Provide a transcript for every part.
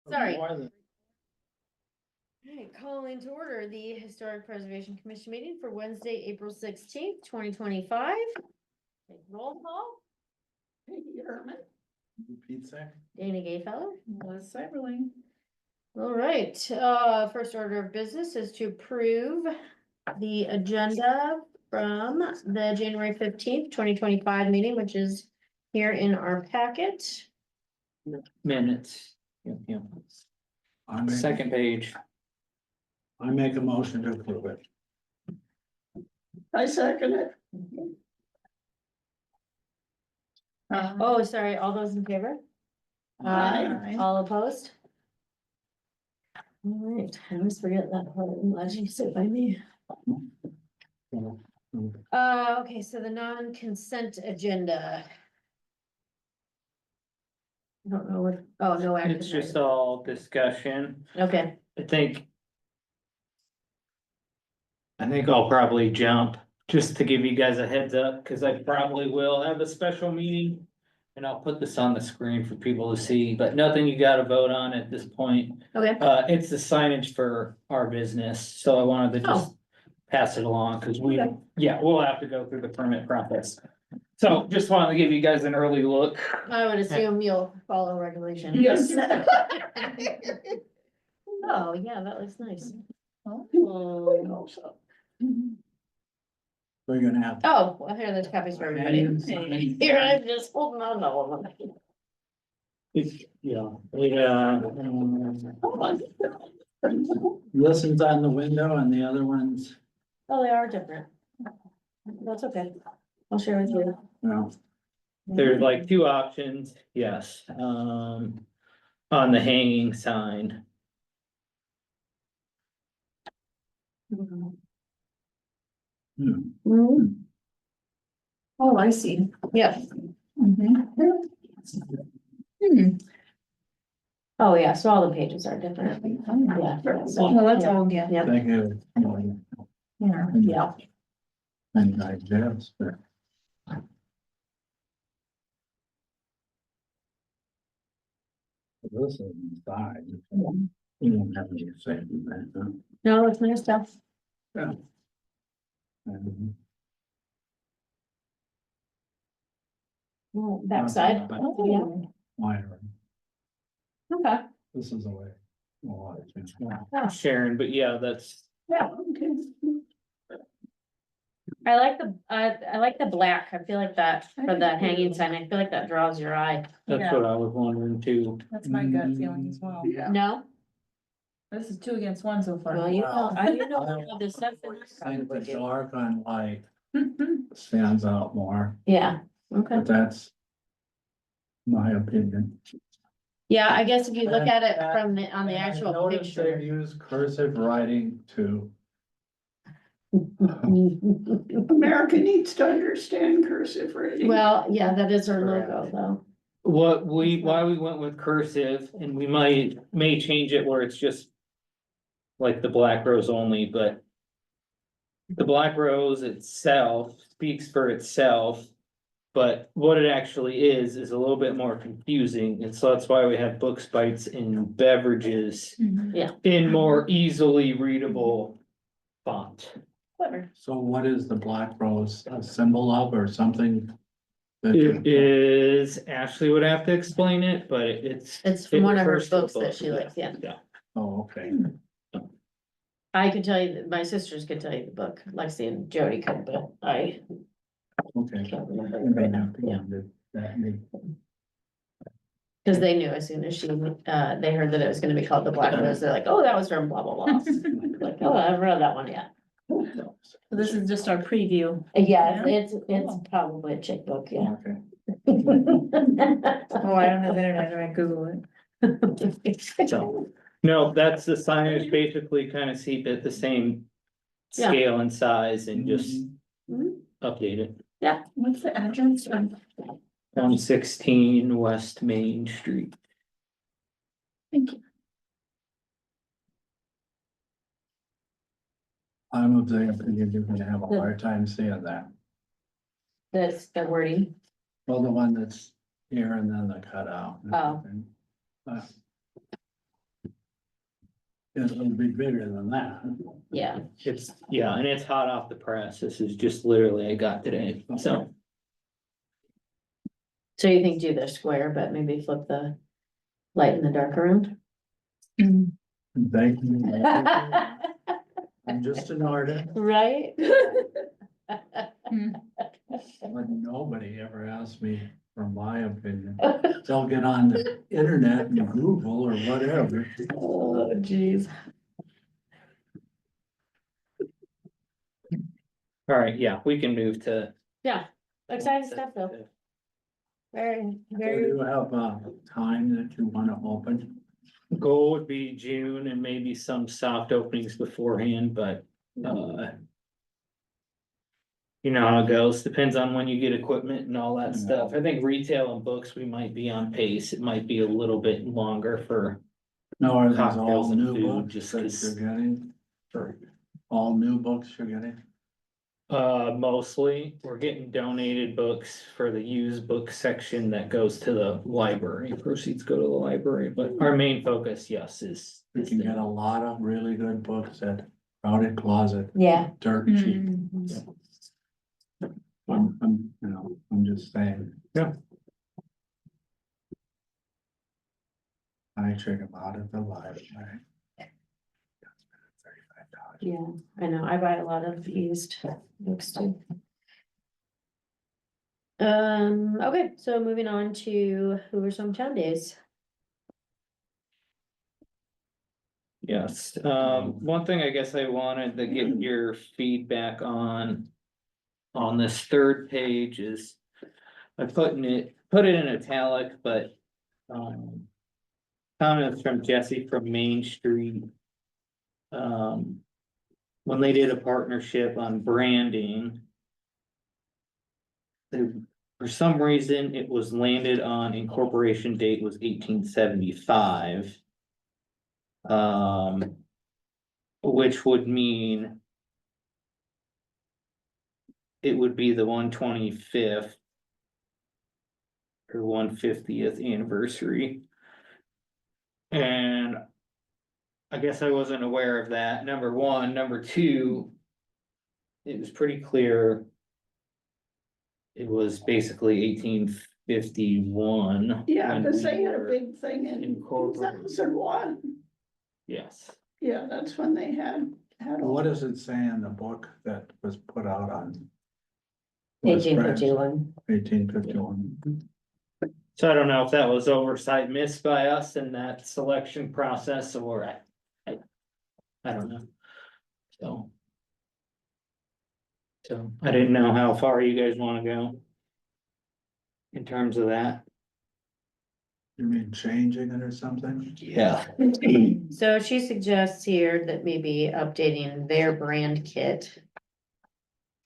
Sorry. More than- Alright, calling to order the Historic Preservation Commission meeting for Wednesday, April 16th, 2025. Take roll call, Peggy Herman, Pete second. Dana Gayfeller. Liz Cyberling. All right, first order of business is to approve the agenda from the January 15th, 2025 meeting, which is here in our packet. Minutes. Yeah. Second page. I make a motion to approve it. I second it. Oh, sorry, all those in favor? Aye. All opposed? All right, I always forget that part, I'm glad you sit by me. Okay, so the non-consent agenda. I don't know what, oh, no action. It's just all discussion. Okay, I think I'll probably jump just to give you guys a heads up, cause I probably will have a special meeting. And I'll put this on the screen for people to see, but nothing you gotta vote on at this point. okay, It's the signage for our business, so I wanted to just pass it along, cause Okay. we'll have to go through the permit process. So just wanted to give you guys an early look. I would assume you'll follow regulation. Yes. Oh, yeah, that looks nice. We're gonna have. Oh, well, here, there's copies for everybody. Here, I'm just holding on to all of them. Listens on the window and the other ones, Oh, they are different. That's okay. I'll share with you. no. There's like two options, yes, on the hanging sign. Hmm. Mhm. Oh, I see. Yeah, Mhm. oh, yeah, so all the pages are different. Yeah. Well, that's all, yeah. Yeah, Thank you. Yeah. yeah. And I guess, but. This is inside. You don't have any say in that, huh? No, it's nice stuff. And- Backside. But Yeah, wiring. okay. This is the way. Oh, I think. Sharon, but yeah, that's, Yeah, okay. I like the black. I feel like that for the hanging sign. I feel like that draws your eye. that's Yeah. what I was wondering too. That's my gut feeling as well. Yeah. No? This is 2-1 so far. Well, you know, I you know Well, all this stuff. in this I think the probably. dark on light stands out more, Yeah, okay. but that's. My opinion. Yeah, I guess if you look at it from the, on the And I actual noticed They picture. use cursive writing to. America needs to understand cursive writing. Well, yeah, that is our logo though. Why we went with cursive, and we may change it where it's just. Like the black rose only, but. The black rose itself speaks for itself. But what it actually is a little bit more confusing, and so that's why we have books, bites, and beverages. In more easily readable font. Clever. So what is the black rose, a symbol of or something? It is, Ashley would have to explain it, but it's. It's from one of her refers to a books that book, she likes, yeah. Yeah. Oh, okay. I could tell you, my sisters could tell you the book, Lexi and Jody could, but I Okay. can't remember We it may right now, have to yeah. end that meeting. Cause they knew as soon as they heard that it was gonna be called the Black Rose, they're like, oh, that was from blah, blah, blah. Like, oh, I've read that one yet. This is just our preview. Yeah, it's probably a chick book, yeah. Okay. Oh, I don't have internet, I Google it. So, no, that's the signage, basically kind of keep it the same. Yeah. Scale and size and just Mhm. update it. What's the address? 116 West Main Street. Thank you. I'm of the opinion you're gonna have a hard time seeing that. That's the wording. Well, the one that's here and then the cutout. and Oh. everything. It'll be bigger than that. Yeah, It's, yeah, and it's hot off the press. This is just literally I got today, so. so you think do the square, but maybe flip the light and the dark around? Thank you. I'm just an artist, Right? but nobody ever asked me for my opinion. They'll get on the internet and Google or whatever. Oh, geez. All right, yeah, we can move to. Yeah, exciting stuff though. Very, Do very, you have a time that you wanna open? Goal would be June and maybe some soft openings beforehand, but, you know how it goes, depends on when you get equipment and all that stuff. I think retail and books, we might be on pace. It might be a little bit longer for, No, are these Cocktails all and new food, books just that 'cause- you're getting? Or all new books you're getting? mostly, we're getting donated books for the used book section that goes to the library. Proceeds go to the library, but our main focus, yes, is. You can get a lot of really good books at Crowded Closet, yeah. dirt cheap. Mm. I'm just saying. Yeah. I check them out at the library. $35. Yeah, I know, I buy a lot of used books too. Okay, so moving on to Hoover's Hometown Days. Yes, one thing I guess I wanted to get your feedback on. On this third page is. I put it in italic, but. Comments from Jesse from Main Street. When they did a partnership on branding. For some reason, it was landed on incorporation date was 1875. Which would mean. It would be the 125th. Or 150th anniversary. And. I guess I wasn't aware of that, number one, number two. It was pretty clear. It was basically 1851. Yeah, when because we they had a were big thing in incorporated. 2001. Yes, Yeah, that's when they had all. What does it say in the book that was put out on? 1851. 1851. so I don't know if that was oversight missed by us in that selection process or I don't know. So I didn't know how far you guys wanna go. In terms of that. You mean changing it or something? Yeah. So she suggests here that maybe updating their brand kit.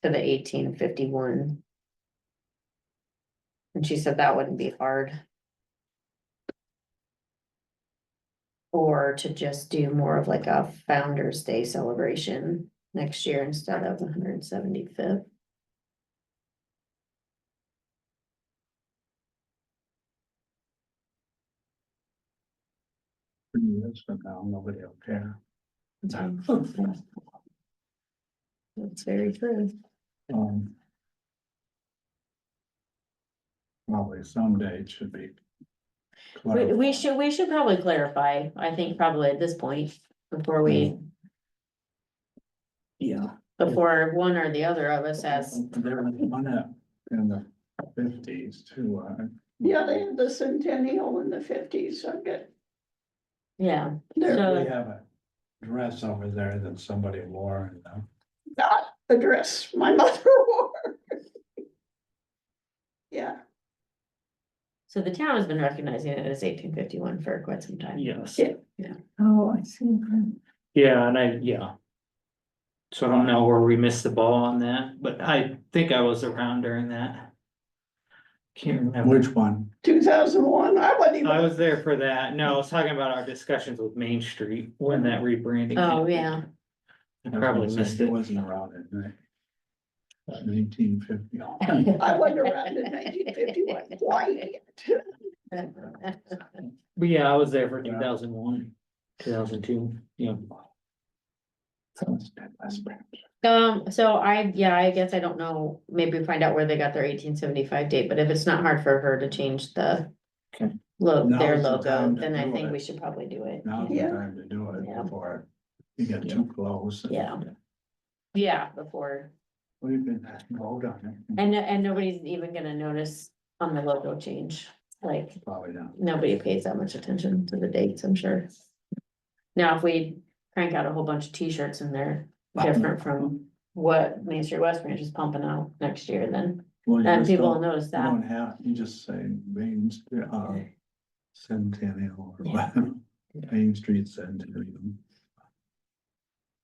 To the 1851. And she said that wouldn't be hard. Or to just do more of like a Founder's Day celebration next year instead of the 175th. Years from now, nobody will care. That's very true. Um, Probably someday it should be. We should probably clarify, I think probably at this point, before Yeah. before one or the other of us has. There was one in the 50s too. Yeah, they had the centennial in the 50s, so I get Yeah, there, So- We have a dress over there that somebody wore and. not a dress my mother wore. Yeah, so the town has been recognizing it as 1851 for quite some time. Yes. Yeah. Oh, I see. Yeah, and yeah. So I don't know where we missed the ball on that, but I think I was around during that. Can't remember. Which one? 2001, I wasn't even. I was there for that. No, I was talking about our discussions with Main Street when that rebranding. Oh, happened. yeah. I probably missed It it. wasn't around it, right? 1950. I wasn't around in 1951, quite yet. But yeah, I was there for 2001. 2002, yeah. Sounds dead West Branch. So I guess I don't know, maybe find out where they got their 1875 date, but if it's not hard for her to change the. Okay. Their Now's the logo, time to then I do think it. we should probably do it. Now's the Yeah. time to do it Yeah. before you get too close. Yeah. Yeah, before, Well, you can vote on it. and nobody's even gonna notice on the logo change, like, Probably not. nobody pays that much attention to the dates, I'm sure. Now, if we crank out a whole bunch of T-shirts and they're different from what Main Street West Branch is pumping out next year, then, Well, you and just people will don't- notice You that. don't have, you just say Main, Centennial or Yeah. whatever, Main Street Centennial.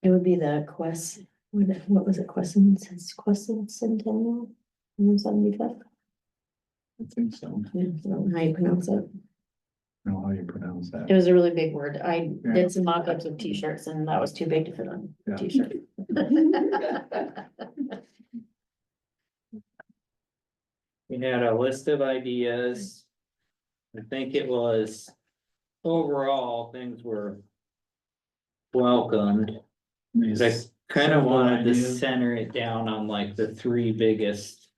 It would be the what was it, Quesson Centennial? 175? I think so. Yeah, I don't know how you pronounce it. I don't know how you pronounce It that. was a really big word. I Yeah. did some mock-ups of T-shirts and that was too big to fit on a Yeah. T-shirt. We had a list of ideas. I think it was, overall, things were welcomed. These- But I kind of Some wanted to ideas. center it down on like the three biggest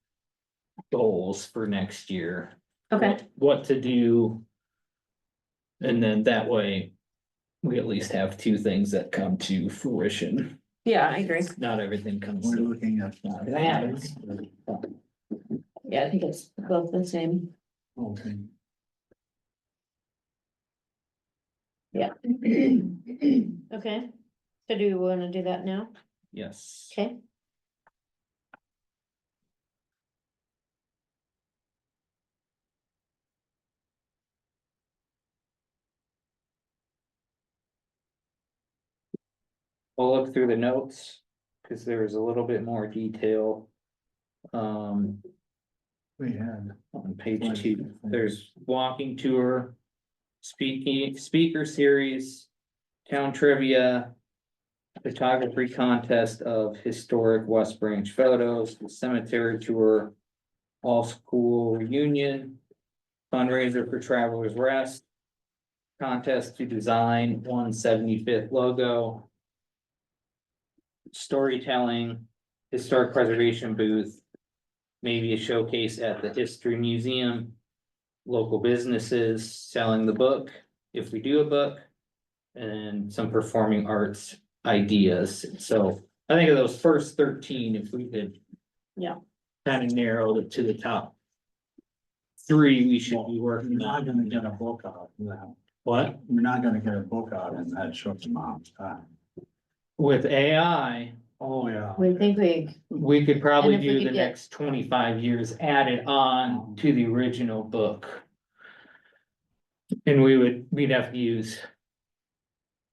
goals for next year. Okay, What to do. And then that way, we at least have two things that come to fruition. yeah, I agree. Not everything comes. We're to- looking at. Yeah, I think it's both the same. Okay. Okay, so do we wanna do that now? Yes. Okay. We'll look through the notes, cause there was a little bit more detail. We had. On page 2, there's walking tour. Speaker series, town trivia. Photography contest of historic West Branch photos, the cemetery tour. All school reunion. Fundraiser for Travelers Rest. Contest to design 175th logo. Storytelling, historic preservation booth. Maybe a showcase at the History Museum. Local businesses selling the book, if we do a book. And some performing arts ideas, so I think of those first 13, if we could. Yeah. Kind of narrowed it to the top. 3 we should be You're working not gonna on. get a book out of that. What? You're not gonna get a book out in that short amount of time. With AI, Oh, yeah. We think we could probably And if we do could the get- next 25 years added on to the original book. And we'd have to use.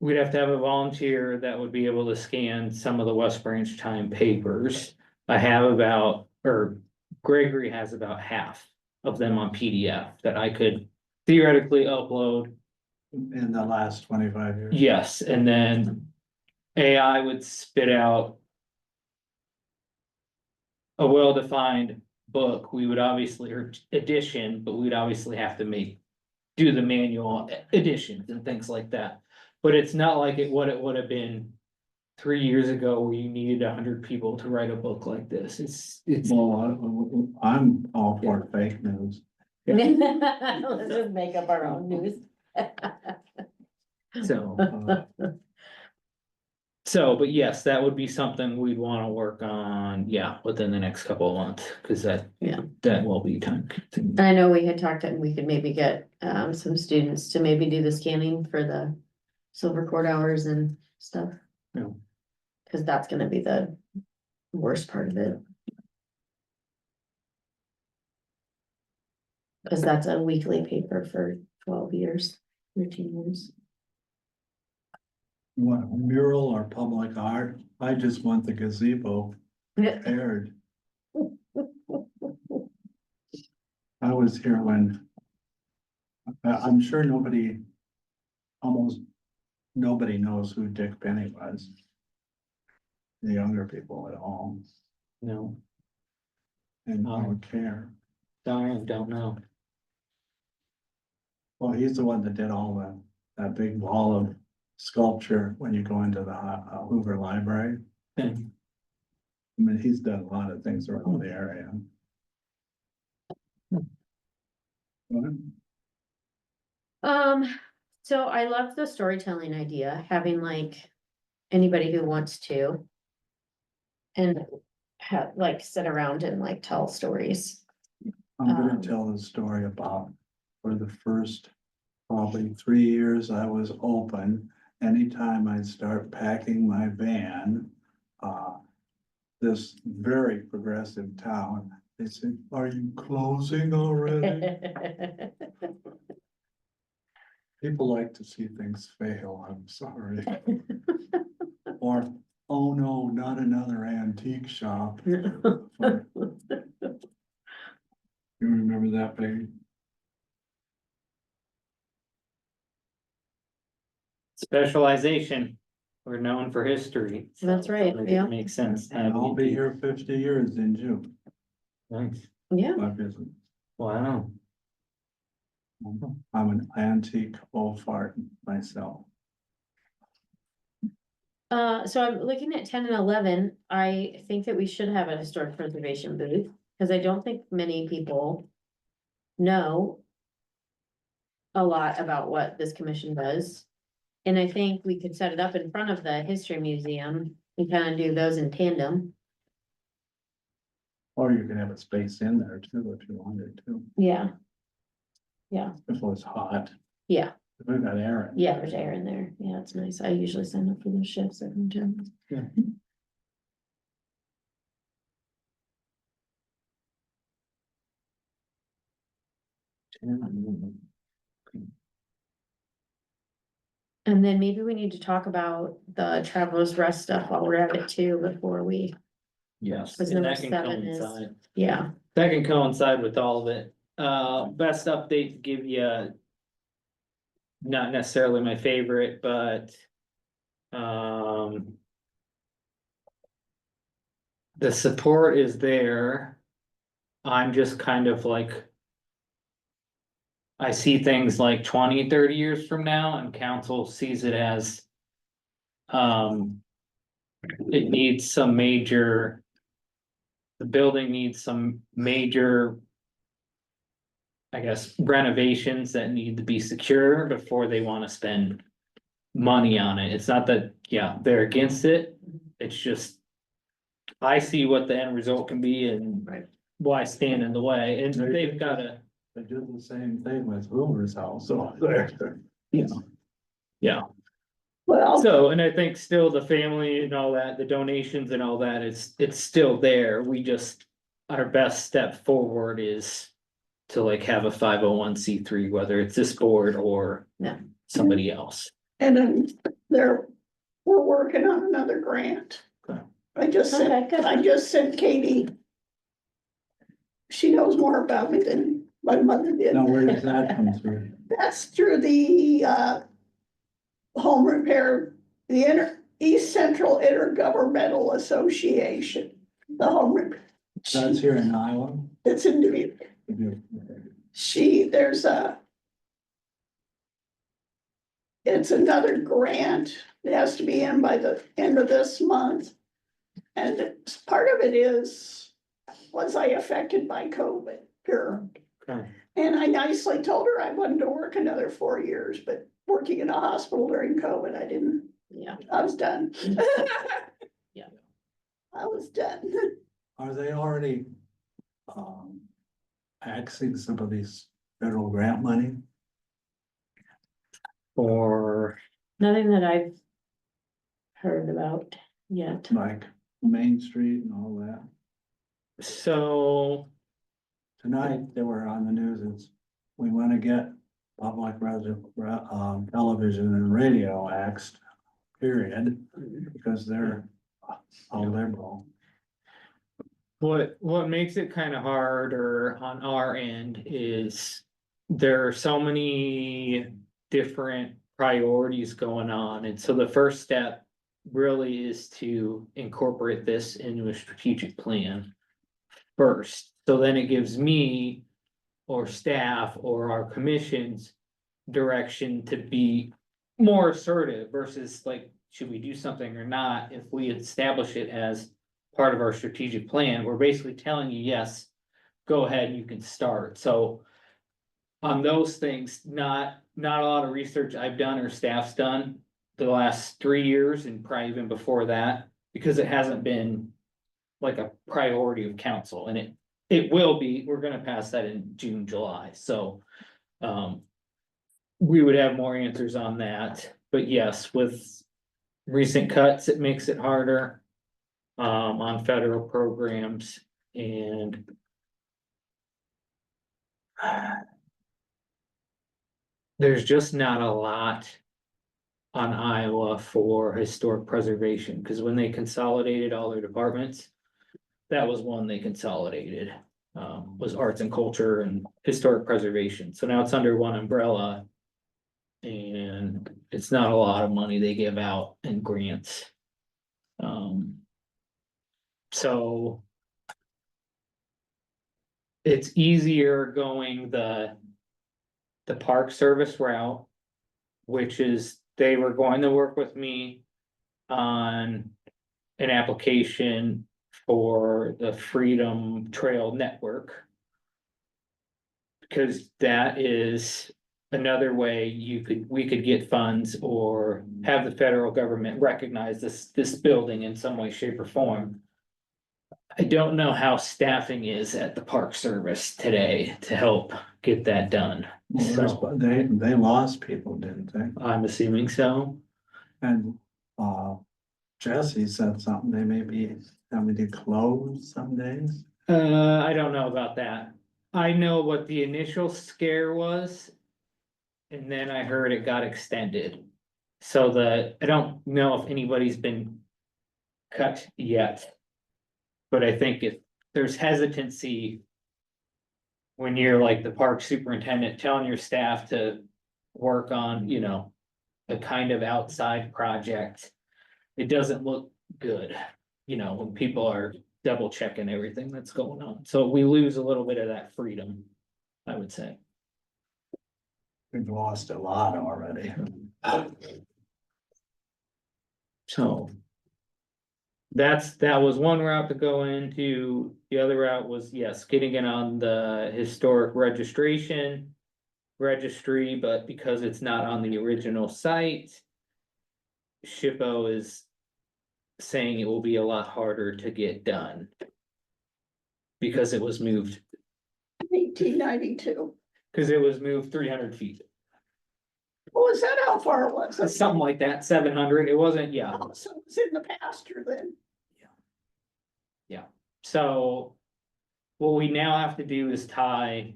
We'd have to have a volunteer that would be able to scan some of the West Branch Time papers. I have about, or Gregory has about half of them on PDF that I could theoretically upload. In the last 25 years. Yes, and then AI would spit out a well-defined book. We would obviously, or edition, but we'd obviously have to do the manual additions and things like that. But it's not like what it would have been 3 years ago where you needed 100 people to write a book like this. It's, Well, I'm all for fake news. let's just make up our own news. so. Uh, But yes, that would be something we'd wanna work on, yeah, within the next couple of months, cause that. Yeah. That will be time consuming. I know we had talked and we could maybe get some students to maybe do the scanning for the silver court hours and stuff. Yeah. Cause that's gonna be the worst part of it. Cause that's a weekly paper for 12 years, 13 years. You want a mural or public art? I just want the gazebo repaired. I was here when. I'm sure almost nobody knows who Dick Penny was. The younger people at all, No, and I don't care. don't know. Well, he's the one that did all that big wall of sculpture when you go into the Hoover Library. And I mean, he's done a lot of things around the area. So I love the storytelling idea, having like anybody who wants to. And have like sit around and like tell stories. I'm gonna Um, tell the story about for the first probably 3 years I was open. Anytime I'd start packing my van, this very progressive town, they said, "Are you closing already?" People like to see things fail, I'm sorry. Or, oh no, not another antique shop. You remember that, baby? specialization, we're known for history. so That's right, it yeah. Makes sense. to And have I'll it be here 50 years in June, Nice. Yeah, my business. Wow. I'm an antique old fart myself. so I'm looking at 10 and 11, I think that we should have a historic preservation booth, cause I don't think many people. Know. A lot about what this commission does. And I think we could set it up in front of the history museum and kind of do those in tandem. Or you can have a space in there too, if you wanted to, Yeah, if it was hot. yeah, We've got air in. yeah, there's air in there. Yeah, it's nice. I usually sign up for those shifts every time. And then maybe we need to talk about the travelers rest stuff while we're at it too, before we, Yes. Because and number that can 7 is- coincide. yeah. That can coincide with all of it. Best update to give you. Not necessarily my favorite, but. The support is there. I'm just kind of like. I see things like 20, 30 years from now and council sees it as. It needs some major. The building needs some major. I guess renovations that need to be secure before they wanna spend. Money on it. It's not that, yeah, they're against it. It's just. I see what the end result can be and. Right. Why stand in the way, and they've gotta, They did the same thing with Hoover's house over there. yeah. Well, So, and I think still the family and all that, the donations and all that, it's still there, we just, our best step forward is. To like have a 501c3, whether it's this board or. Yeah. Somebody else. and then we're working on another grant. Okay. I just Okay, good. sent Katie. She knows more about me than my mother did. Now, where does that come through? That's through the home repair, the East Central Intergovernmental Association. The home repair, That's here in Iowa? it's in Dubuque. It's another grant. It has to be in by the end of this month. And part of it is, was I affected by COVID? Sure. Okay. And I nicely told her I wanted to work another 4 years, but working in a hospital during COVID, I didn't, Yeah, I was done. Yeah. I was done. Are they already axing some of these federal grant money? Or, nothing that I've. Heard about yet. Like Main Street and all that? so, Tonight, they were on the news, it's, we wanna get public television and radio axed, period, because they're a liberal. what makes it kind of harder on our end is. There are so many different priorities going on, and so the first step. Really is to incorporate this into a strategic plan. First, so then it gives me. Or staff or our commissions. Direction to be more assertive versus like, should we do something or not? If we establish it as part of our strategic plan, we're basically telling you, yes, go ahead, you can start. So on those things, not a lot of research I've done or staff's done the last 3 years and probably even before that, because it hasn't been like a priority of council, and it will be. We're gonna pass that in June, July, so we would have more answers on that, but yes, with recent cuts, it makes it harder on federal programs and there's just not a lot on Iowa for historic preservation, because when they consolidated all their departments, that was one they consolidated, was arts and culture and historic preservation. So now it's under one umbrella. And it's not a lot of money they give out in grants. So it's easier going the Park Service route, which is they were going to work with me on an application for the Freedom Trail Network. Because that is another way we could get funds or have the federal government recognize this building in some way, shape or form. I don't know how staffing is at the Park Service today to help get that done. So They lost people, didn't they? I'm assuming so. And, Jesse said something, they may be having to close some days. I don't know about that. I know what the initial scare was. And then I heard it got extended. So I don't know if anybody's been cut yet. But I think if there's hesitancy. When you're like the park superintendent telling your staff to work on, a kind of outside project. It doesn't look good, when people are double checking everything that's going on. So we lose a little bit of that freedom, I would say. We've lost a lot already. So. That was one route to go into. The other route was, yes, getting it on the historic registry, but because it's not on the original site. SHPO is saying it will be a lot harder to get done. Because it was moved, 1892. because it was moved 300 feet. Oh, is that how far it was? Something like that, 700, it wasn't, yeah. Oh, so it's in the pasture then. So what we now have to do is tie,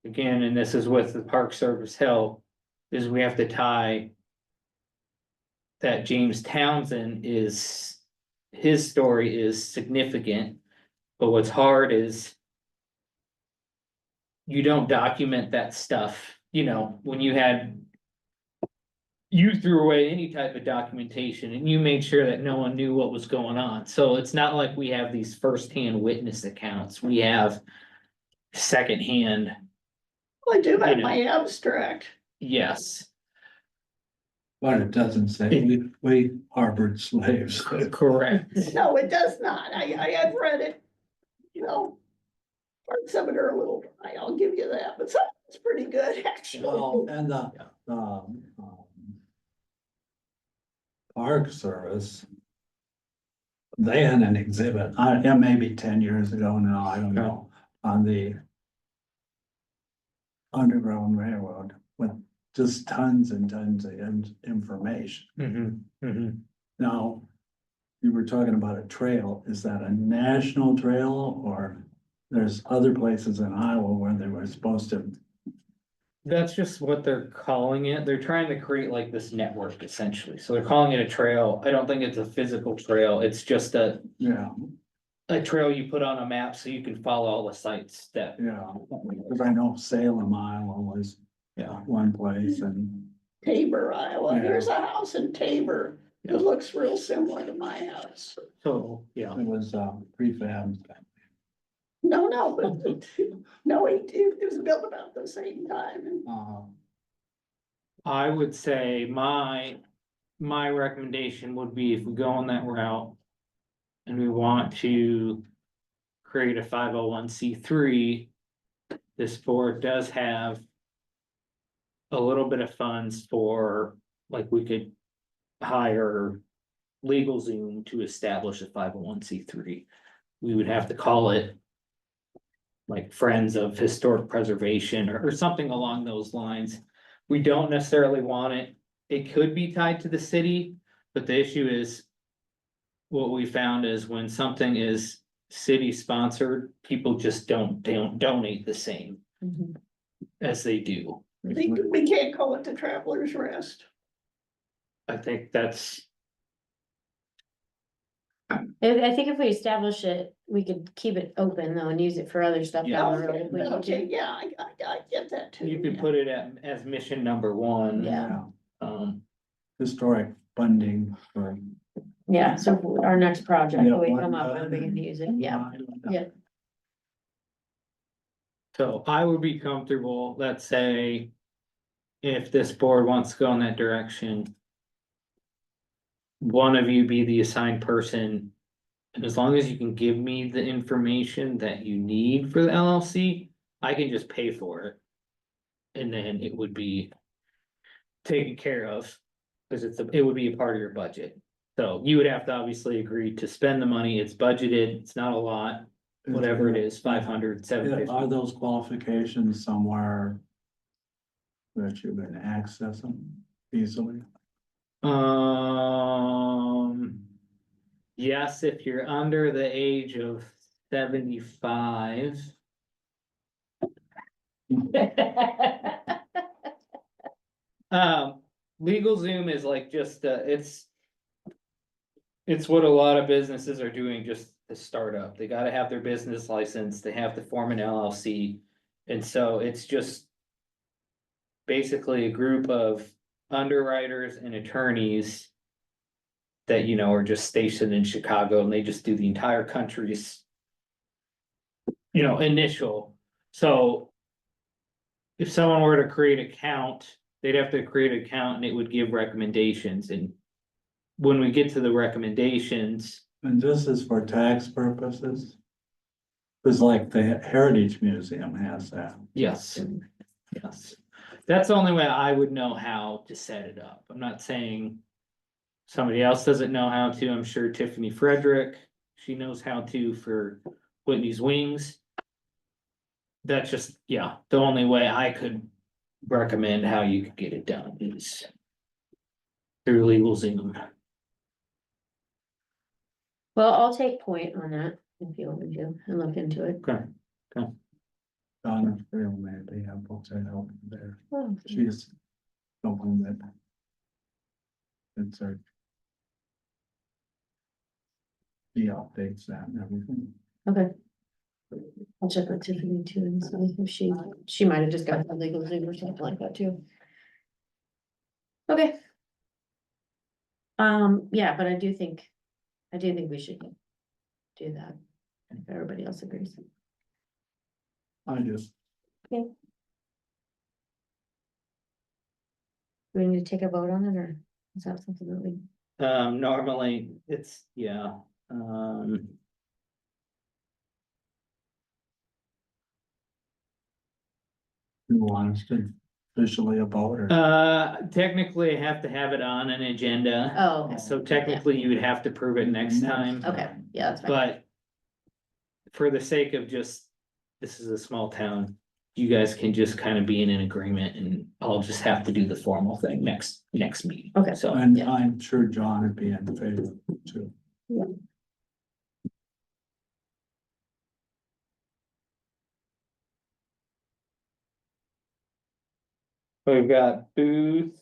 again, and this is with the Park Service help, is we have to tie that James Townsend his story is significant, but what's hard is you don't document that stuff, when you threw away any type of documentation and you made sure that no one knew what was going on. So it's not like we have these firsthand witness accounts. We have secondhand, Well, I do have my abstract. yes, But it doesn't say we harbored slaves. correct. No, it does not. I have read it. Parts of it are a little dry, I'll give you that, but some it's pretty good, actually. Well, and the Park Service. They had an exhibit, yeah, maybe 10 years ago now, I don't know, on the Underground Railroad with just tons and tons of information. Now, you were talking about a trail, is that a national trail or there's other places in Iowa where they were supposed to? That's just what they're calling it. They're trying to create like this network essentially. So they're calling it a trail. I don't think it's a physical trail. It's just a trail you put on a map so you can follow all the sites that, Cause I know Salem, Iowa was one place and. Tabor, Iowa. Yeah. There's a house in Tabor. It looks real similar to my house. so, yeah. It was prefab. No, but no, it was built about the same time. I would say my recommendation would be if we go on that route. And we want to create a 501(c)(3). This board does have. A little bit of funds for, like, we could hire LegalZoom to establish a 501(c)(3). We would have to call it. Like Friends of Historic Preservation or something along those lines. We don't necessarily want it, it could be tied to the city, but the issue is. What we found is when something is city sponsored, people just don't donate the same Mhm. as they do. We can't call it the Travelers Rest. I think that's, I think if we establish it, we could keep it open though and use it for other stuff down the road. if we need Okay, to. yeah, I get that too. you could put it as mission number one. Yeah. Historic funding for. Yeah, so our next project, Yeah, we one come up with, we time. can use it, yeah. Yeah. So I would be comfortable, let's say. If this board wants to go in that direction. One of you be the assigned person. And as long as you can give me the information that you need for the LLC, I can just pay for it. And then it would be. Taken care of, cause it would be a part of your budget. So you would have to obviously agree to spend the money, it's budgeted, it's not a lot, whatever it is, 500, Are 750. those qualifications somewhere? That you can access them easily? Yes, if you're under the age of 75. LegalZoom is like just, it's. It's what a lot of businesses are doing just to start up. They gotta have their business license, they have to form an LLC. And so it's just. Basically a group of underwriters and attorneys. That, are just stationed in Chicago and they just do the entire country's. Initial, so. If someone were to create an account, they'd have to create an account and it would give recommendations and. When we get to the recommendations, And this is for tax purposes? It's like the Heritage Museum has that. yes, yes. That's the only way I would know how to set it up. I'm not saying. Somebody else doesn't know how to. I'm sure Tiffany Frederick, she knows how to for Whitney's Wings. That's just, yeah, the only way I could recommend how you could get it done is. Through LegalZoom. Well, I'll take point on that if you want me to and look into it. Okay. Donna Freeman may be able to help there. Oh, She's the one that. It's her. She updates that and everything. Okay. I'll check with Tiffany too and see if she might have just got the legal Zoom or something like that too. Okay. Yeah, but I do think we should do that. If everybody else agrees. I just, Do we need to take a vote on it or is that something that we? Normally, it's, yeah, who wants to officially about her. technically I have to have it on an agenda. Oh, okay. So technically you would have to prove it next time, Okay, yeah, that's fine. but. For the sake of just, this is a small town, you guys can just kind of be in an agreement and I'll just have to do the formal thing next meeting. Okay. So, And yeah. I'm sure John would be in favor too. we've got booth.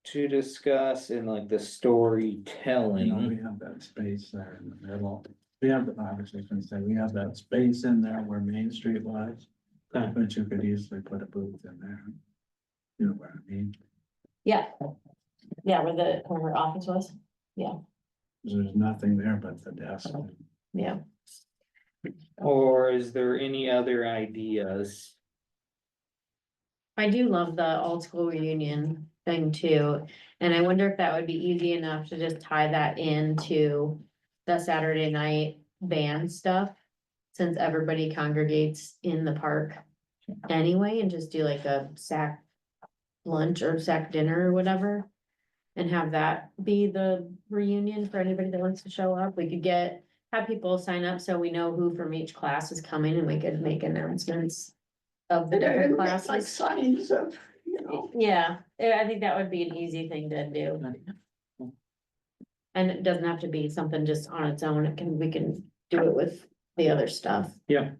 To discuss in like the We storytelling, have that space there in the middle. We have, I was just gonna say, we have that space in there where Main Street lies. Okay. But you could easily put a booth in there. You know what I mean? Yeah. Yeah, where her office was. There's nothing there but the desk. Yeah. or is there any other ideas? I do love the old school reunion thing too, and I wonder if that would be easy enough to just tie that into the Saturday night band stuff. Since everybody congregates in the park anyway, and just do like a sack lunch or sack dinner or whatever. And have that be the reunion for anybody that wants to show up. We could have people sign up so we know who from each class is coming and we could make announcements of the And different make like classes. signs of, you know, Yeah, I think that would be an easy thing to do. And it doesn't have to be something just on its own. We can do it with the other stuff. Yeah,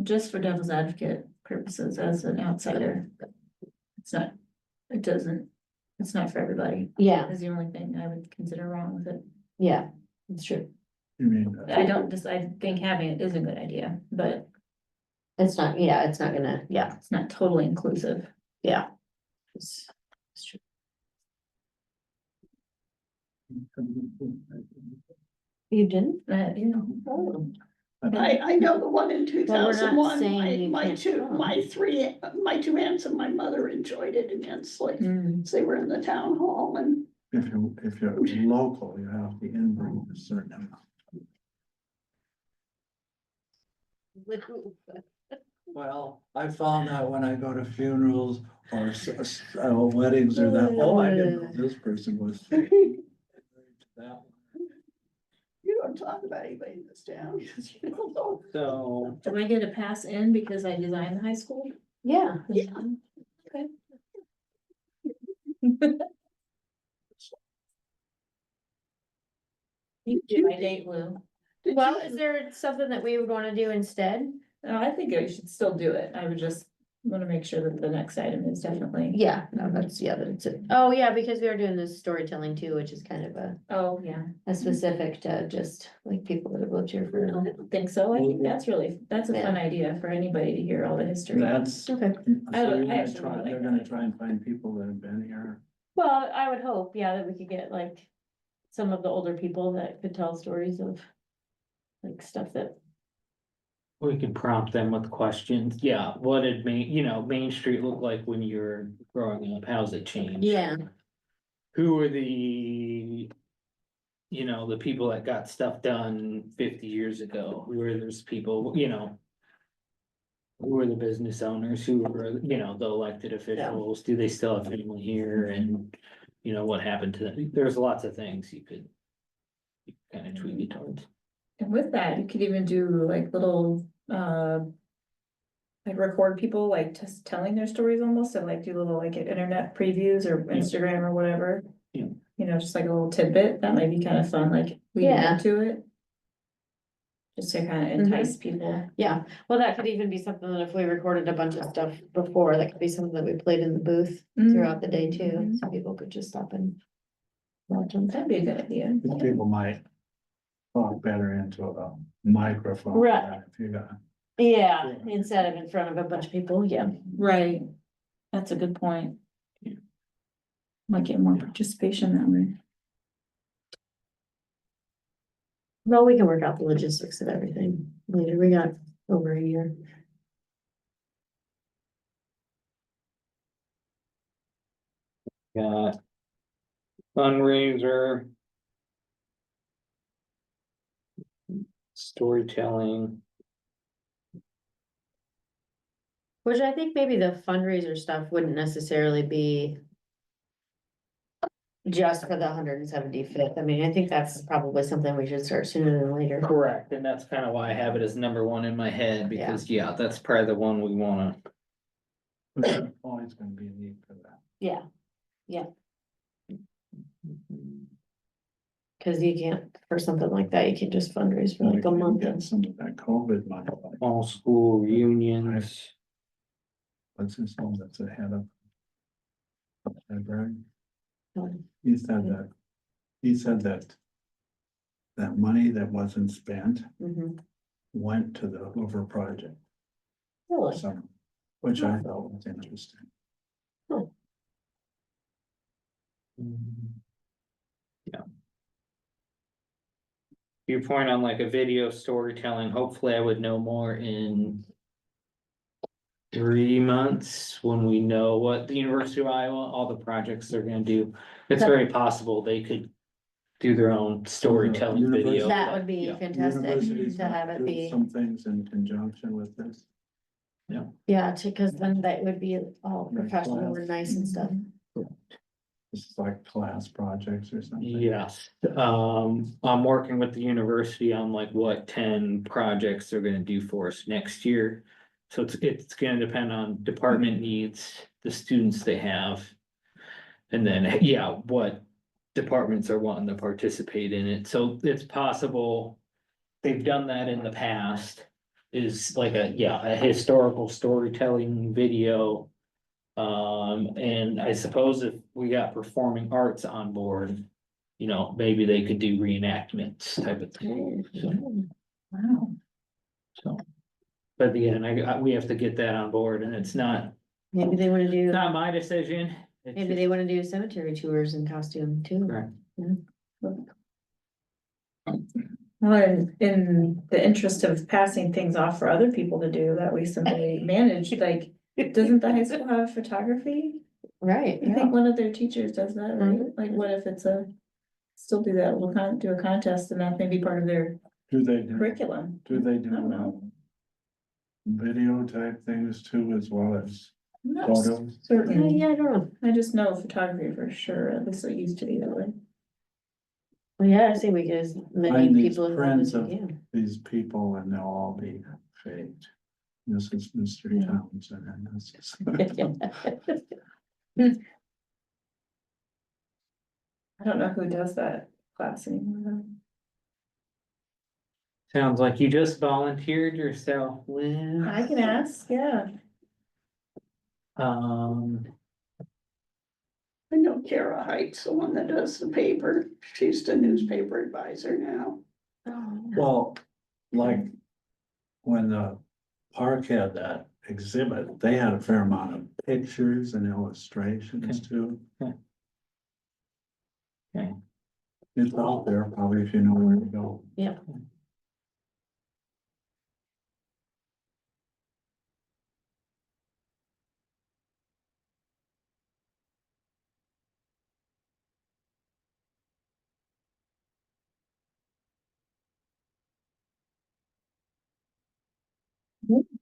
Just for devil's advocate purposes as an outsider. It's not for everybody, Yeah, is the only thing I would consider wrong with it. yeah, it's true. You mean, I think having it is a good idea, but It's not, yeah, it's not gonna, yeah, it's not totally inclusive. yeah. It's true. You didn't? You know, Oh. I know the one in two Well, we're not thousand one, saying you my can't two, come. my two aunts and my mother enjoyed it immensely. mm, They were in the town hall and if you're local, you have to inbring a certain amount. Well, I found out when I go to funerals or weddings or that, oh, I didn't know this person was. That you don't talk about anybody in this town. You don't know. so, do I get a pass in because I designed the high school? Yeah. Yeah. Okay. You can do my date, Lou. Did Well, you- is there something that we would wanna do instead? No, I think I should still do it. I would just wanna make sure that the next item is definitely. Yeah, no, that's, yeah, that's it. Oh, yeah, because we are doing this storytelling too, which is kind of Oh, yeah. a specific to just like people that have lived here I for. don't think so. I think that's a fun idea for anybody to hear all the history. That's. Okay. So you're gonna actually try, really they're like gonna that. try and find people that have been here. Well, I would hope, yeah, that we could get like some of the older people that could tell stories of like stuff that, we can prompt them with questions. Yeah, what did Main Street look like when you were growing up? How's it changed? yeah, Who were the people that got stuff done 50 years ago? Who are those people, who are the business owners? Who were, the elected officials? Do they still have family here? And, what happened to them? There's lots of things you could kind of tweak it towards. And with that, you could even do like little, like record people like just telling their stories almost, and like do little like internet previews or Yeah. Instagram or whatever. Yeah. Just like a little tidbit, that might be kind of fun, like leading Yeah. into it. Just to kind of entice people. yeah. Well, that could even be something that if we recorded a bunch of stuff before, that could be something that we played in the booth throughout the day too, Mhm. so people could just stop and watch them. That'd be a good idea. People might talk better into a microphone. Right. If you got. Yeah, instead of in front of a bunch of people, yeah. Right. That's a good point. Yeah. Might get more participation that way. Well, we can work out the logistics of everything later. We got over a year. Got fundraiser. Storytelling. Which I think maybe the fundraiser stuff wouldn't necessarily be just for the 175th. I mean, I think that's probably something we should start sooner than later. Correct, and that's kind of why I have it as number one in my head, because, yeah, that's probably the one we wanna. There's always gonna be a need for that. Yeah, cause you can't, for something like that, you can just fundraise for We like a can month. Get some of that COVID money, like, All school reunions. what's his name that's ahead of. Library? Um, He said that. That money that wasn't spent mhm. went to the Hoover project, Really? so, which I thought was interesting. Yeah. Your point on like a video storytelling, hopefully I would know more in 3 months, when we know what the University of Iowa, all the projects they're gonna do. It's very possible they could do their own storytelling video. That would be Yeah. fantastic Universities to have it do be, some things in conjunction with this. yeah, cause then that would be all Like professional class. and nice and stuff. This is like class projects or something. Yes, I'm working with the university on like what 10 projects they're gonna do for us next year. So it's gonna depend on department needs, the students they have. And then, yeah, what departments are wanting to participate in it, so it's possible. They've done that in the past, is like a historical storytelling video. And I suppose if we got performing arts on board, you know, maybe they could do reenactments type of thing. Wow. So, but again, we have to get that on board, and it's not Maybe my decision. It's maybe they wanna do cemetery tours in costume too. Correct. Well, in the interest of passing things off for other people to do that we simply manage, like, doesn't the high school have photography? Right, I yeah. think one of their teachers does that, right? Mhm. Like, what if it's still do that, we'll do a contest and that may be part of their Do they do, curriculum. do they do, I don't know. video type things too, as well as I'm not photos? certain. Yeah, I don't know. I just know photography for sure, at least it used to be that way. Well, yeah, I say we get as many Find these people involved as prints we of can. these people and they'll all be faked. This is Mr. Yeah. Townsend and this is. I don't know who does that class anymore. though. Sounds like you just volunteered yourself, Lynn. I can ask, yeah. I know Kara Heights, the one that does the paper. She's the newspaper advisor now. Well, like, when the park had that exhibit, they had a fair amount of pictures and illustrations too. Okay. It's out there, probably if you know where to go. Yeah.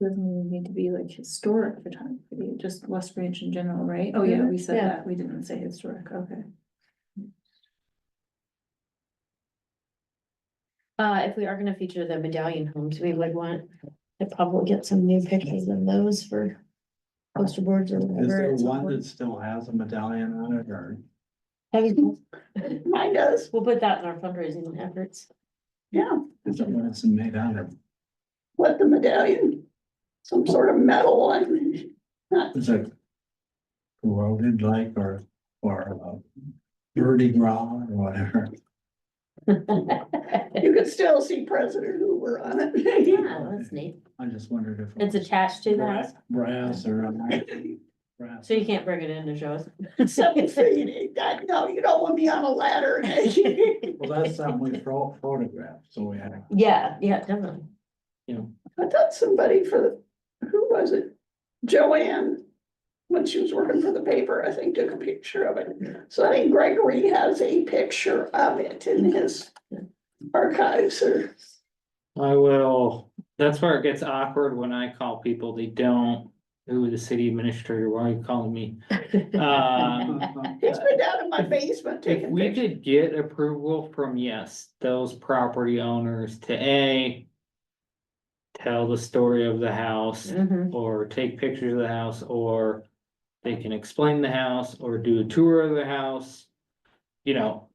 Doesn't even need to be like historic photography, just West Branch in general, right? Oh, yeah, we said Yeah. that, we didn't say historic, okay. If we are gonna feature the medallion homes, we would want to probably get some new pictures of those for poster boards or Is whatever. there at some one point. that still has a medallion on it or? Mine does, We'll put that in our fundraising efforts. yeah. Is it when it's made out of? What, the medallion? Some sort of metal and Is it corroded like or dirty raw or whatever? you could still see President Hoover on it. Yeah, that's neat. I just wondered if. it It's was attached to the house, Brass or. Brass. so you can't bring it in to show us. 7 feet, no, you don't want me on a ladder. Well, that's something we photographed, so we had. Yeah, yeah, definitely. I thought somebody who was it? Joanne, when she was working for the paper, I think took a picture of it. So I think Gregory has a picture of it in his archives or. I will, that's where it gets awkward when I call people, they don't, who the city administrator, why are you calling me? He's been down in my basement If taking we pictures. could get approval from, yes, those property owners to tell the story of the house, Mhm. or take pictures of the house, or they can explain the house, or do a tour of the house. You know,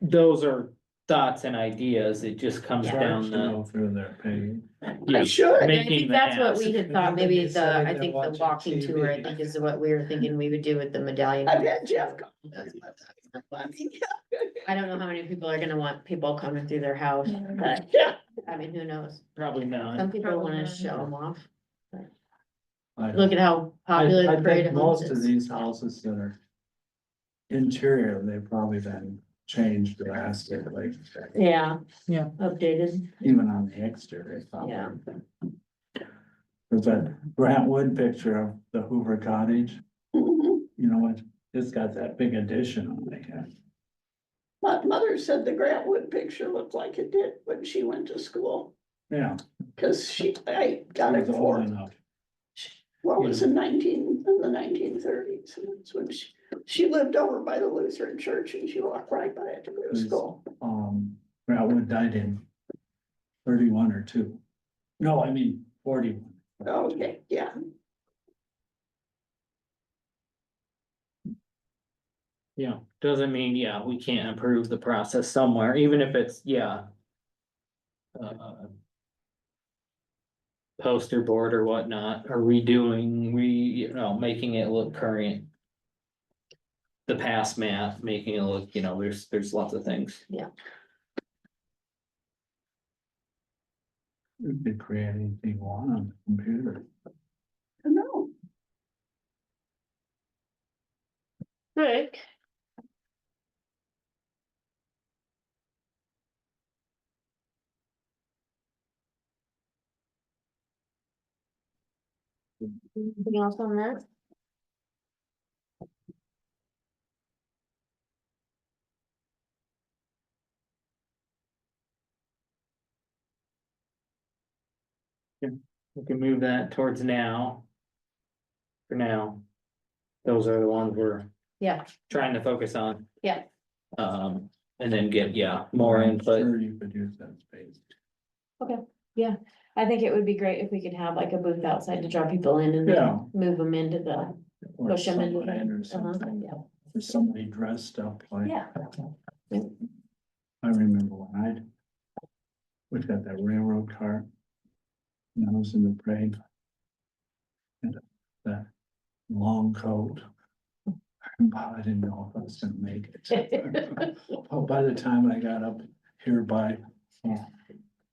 those are thoughts and ideas, it just comes Yeah. down the. Go through their page. Yeah, I should. I making think the that's what house. we had thought, maybe I think the walking tour, I think is what we were thinking we would do with the medallion. I've had Jeff come. I mean, I don't know how many people are gonna want people coming through their house, but yeah, I mean, who knows? Probably not. Some people Probably wanna not. show them off. I Look at how I popular the think parade of homes most of is. these houses that are interior, they've probably been changed drastically. Yeah. Yeah. Updated. Even on the exterior. probably. Yeah. There's that Grant Wood picture of the Hoover Cottage, Mhm. you know what, it's got that big addition on it. My mother said the Grant Wood picture looked like it did when she went to school, Yeah. cause I got it was old for, enough. well, it was in the 1930s, and that's when she lived over by the Lutheran church, and she walked right by it to go to There's- school. Grant Wood died in 31 or 2. No, I mean 41. Okay, yeah, Yeah, doesn't mean, yeah, we can't improve the process somewhere, even if it's, yeah. Poster board or whatnot, or redoing, making it look current. The past math, making it look, there's lots of things. You could create anything you want on the computer. I know. Rick. Anything else on that? We can move that towards now. For now. Those are the ones we're Yeah, trying to focus on. Yeah. And then get, more I'm input. Sure, you could use that space. I think it would be great if we could have like a booth outside to draw people in and Yeah. then move them into the, Or push them into somebody or the. something. Yeah. Or somebody dressed up like. Yeah. I remember when we've got that railroad car. And I was in the parade. And that long coat. I didn't know if I was gonna make it. Oh, by the time I got up here I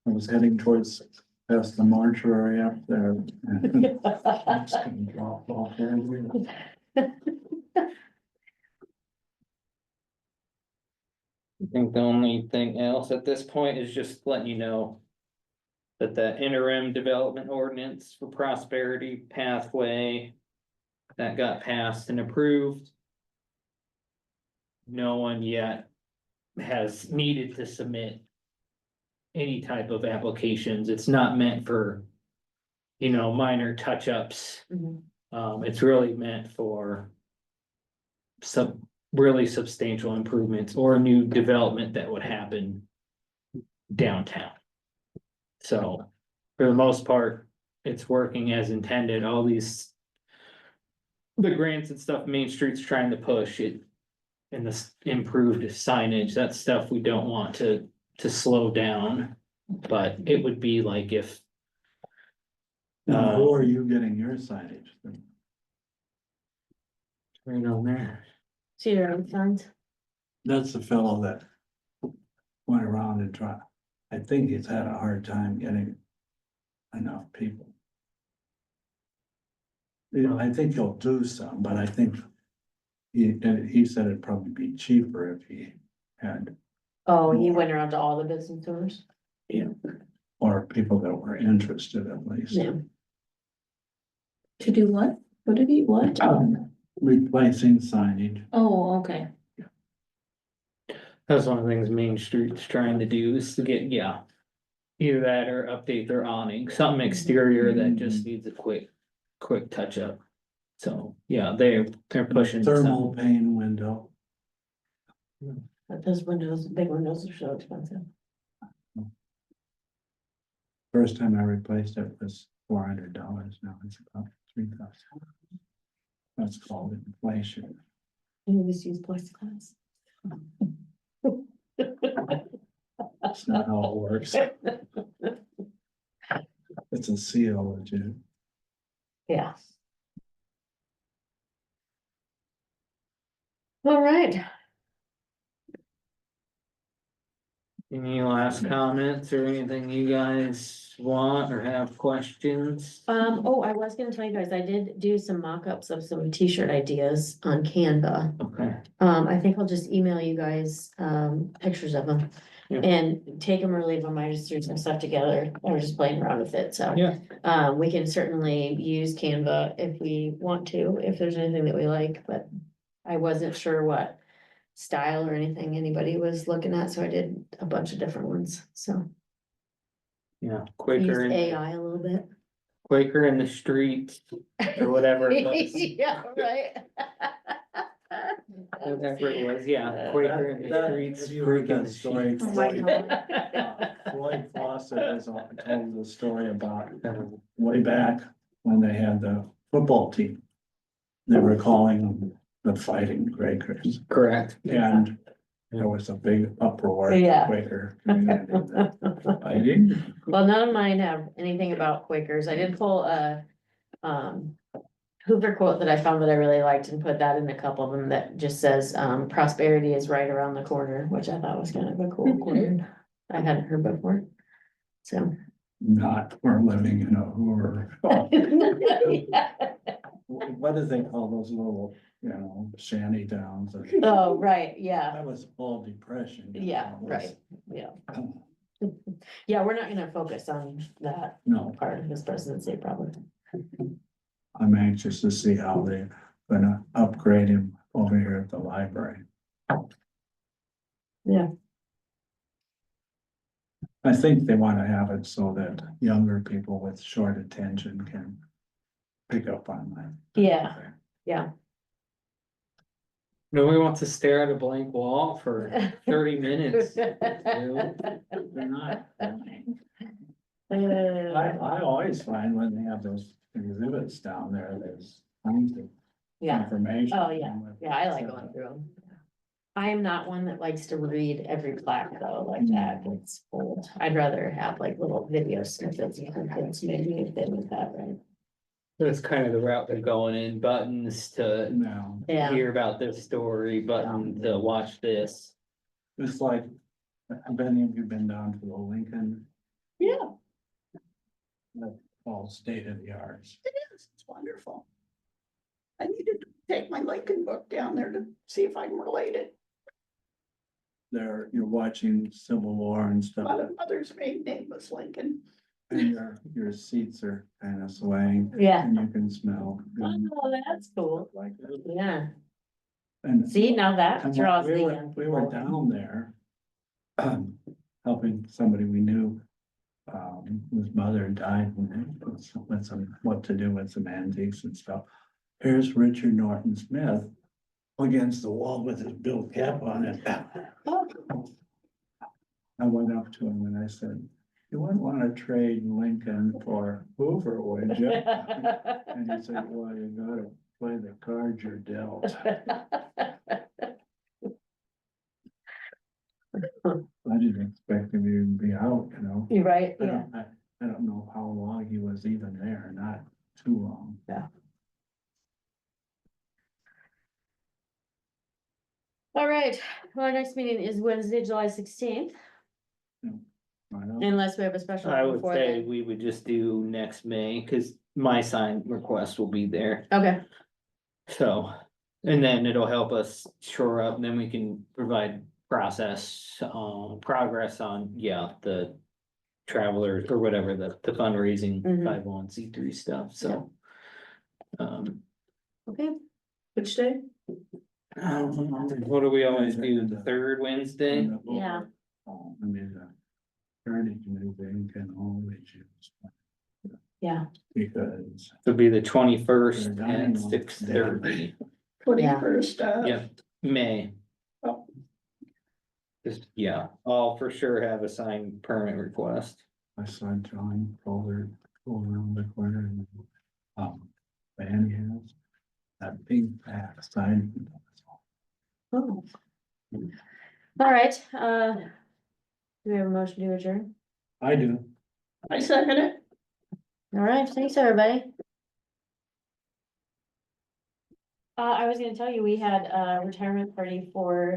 was heading towards past the mortuary up there. and I'm just gonna drop off there. I think the only thing else at this point is just letting you know. That the interim development ordinance for prosperity pathway. That got passed and approved. No one yet has needed to submit. Any type of applications, it's not meant for. Minor touch-ups, Mhm. it's really meant for. Some really substantial improvements or new development that would happen. Downtown. So, for the most part, it's working as intended, all these. The grants and stuff Main Street's trying to push it. And this improved signage, that's stuff we don't want to slow down, but it would be like if. Now, who are you getting your signage from? Right on there. See your own signs. That's the fellow that went around and tried. I think he's had a hard time getting enough people. I think he'll do some, but I think he said it'd probably be cheaper if he had, Oh, he went around to all the business owners. or people that were interested at least. Yeah. To do what? What did he, what? Replacing signage. Oh, okay. That's one of the things Main Street's trying to do is to get, either that or update their awning, something exterior that just needs a quick touch up. So, they're pushing. Thermal pane window. But those windows, big windows are so expensive. First time I replaced it was $400, now it's about 3,000. That's called inflation. You just use plexiglass. That's not how it works. It's a seal, legit. Yeah. All right, Any last comments or anything you guys want or have questions? oh, I was gonna tell you guys, I did do some mock-ups of some t-shirt ideas on Canva. Okay, I think I'll just email you guys, pictures of them. And take them or leave them, I just threw some stuff together, I was just playing around with it, so. Yeah. We can certainly use Canva if we want to, if there's anything that we like, but I wasn't sure what style or anything anybody was looking at, so I did a bunch of different ones, so. Yeah, Use Quaker and AI a little bit. Quaker in the streets, or whatever it was. Yeah, right. Whatever it was, yeah, Quaker in the That- streets, have you heard freaking that story? Oh my God. Floyd Fawcett has told the story about way back when they had the football team. They were calling them the Fighting Quakers, Correct. and there was a big uproar. Yeah. Quaker community that, Fighting, Well, none of mine have anything about Quakers. I did pull a, Hoover quote that I found that I really liked and put that in a couple of them that just says, prosperity is right around the corner, which I thought was kind of a cool quote. I hadn't heard before. So. not we're living in a Hoover. What do they call those little, shanty towns? Oh, right, yeah, That was all depression. yeah, right, yeah. Yeah, we're not gonna focus on that No, part of his presidency, probably. I'm anxious to see how they're gonna upgrade him over here at the library. Yeah. I think they wanna have it so that younger people with short attention can pick up on that. Yeah, yeah. Nobody wants to stare at a blank wall for 30 minutes. They're not. Uh, I always find when they have those exhibits down there, there's tons of Yeah, information. oh, yeah, I like going through them. I am not one that likes to read every plaque though, like that, it's old. I'd rather have like little video snippets and things, maybe if they with that, right? That's kind of the route they're going in, buttons to No, Yeah, hear about this story, button to watch this. it's like, have any of you been down to the Lincoln? yeah, That's all state of the arts. It is, it's wonderful. I needed to take my Lincoln book down there to see if I can relate it. You're watching Civil War and stuff, My mother's maiden name was Lincoln. and your seats are kind of swaying, yeah. and you can smell. Oh, that's cool, Like that. yeah. And See, now that and draws we me were, in. we were down there. Helping somebody we knew. Whose mother died with some, what to do with some antiques and stuff. Here's Richard Norton Smith against the wall with his bill cap on it. I went up to him and I said, you wouldn't want to trade Lincoln for Hoover, would you? And he said, well, you gotta play the cards you're dealt. I didn't expect him to even be out, You're right, I yeah. don't, I don't know how long he was even there, not too long. All right, well, our next meeting is Wednesday, July 16th, I don't- unless we have a special I one would before say then. we would just do next May, cause my sign request will be there, Okay, so. And then it'll help us shore up, and then we can provide progress on, the travelers or whatever, the fundraising Mhm. 501c3 stuff, so. okay, Which day? What do we always do, the third Wednesday? Yeah. I mean, the Heritage Museum can always use. yeah, Because It'll be the 21st They're dying at on 6:30, 21st, yeah, May. Oh. Just, I'll for sure have a signed permit request. I saw John Fuller go around the corner and, van he has. That big back sign. oh. All right, do we have a motion to adjourn? I do. I second it. All right, thanks, everybody. I was gonna tell you, we had a retirement party for